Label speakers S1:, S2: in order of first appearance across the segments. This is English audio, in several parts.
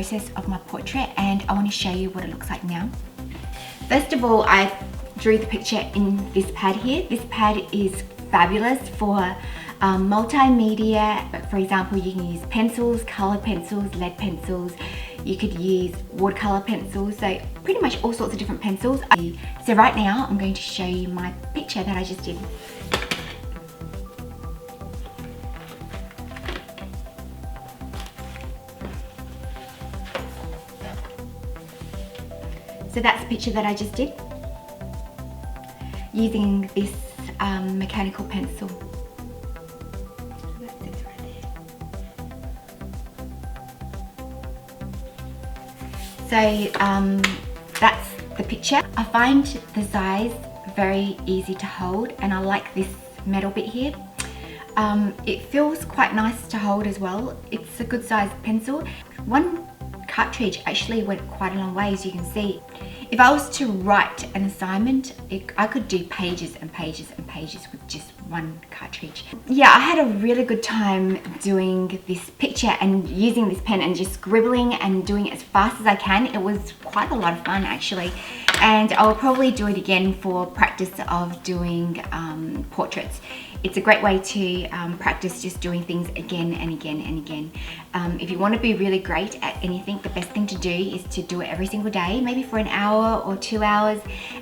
S1: process of my portrait, and I want to show you what it looks like now. First of all, I drew the picture in this pad here. This pad is fabulous for multimedia. For example, you can use pencils, colored pencils, lead pencils. You could use watercolor pencils, so pretty much all sorts of different pencils. So right now, I'm going to show you my picture that I just did. So that's the picture that I just did using this mechanical pencil. So that's the picture. I find the size very easy to hold, and I like this metal bit here. It feels quite nice to hold as well. It's a good sized pencil. One cartridge actually went quite a long way, as you can see. If I was to write an assignment, I could do pages and pages and pages with just one cartridge. Yeah, I had a really good time doing this picture and using this pen and just scribbling and doing it as fast as I can. It was quite a lot of fun actually, and I will probably do it again for practice of doing portraits. It's a great way to practice just doing things again and again and again. If you want to be really great at anything, the best thing to do is to do it every single day, maybe for an hour or 2 hours,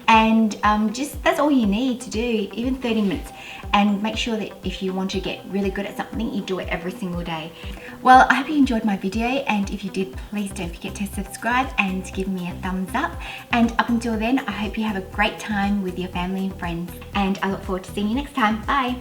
S1: and just that's all you need to do, even 30 minutes. And make sure that if you want to get really good at something, you do it every single day. Well, I hope you enjoyed my video, and if you did, please don't forget to subscribe and give me a thumbs up. And up until then, I hope you have a great time with your family and friends, and I look forward to seeing you next time. Bye!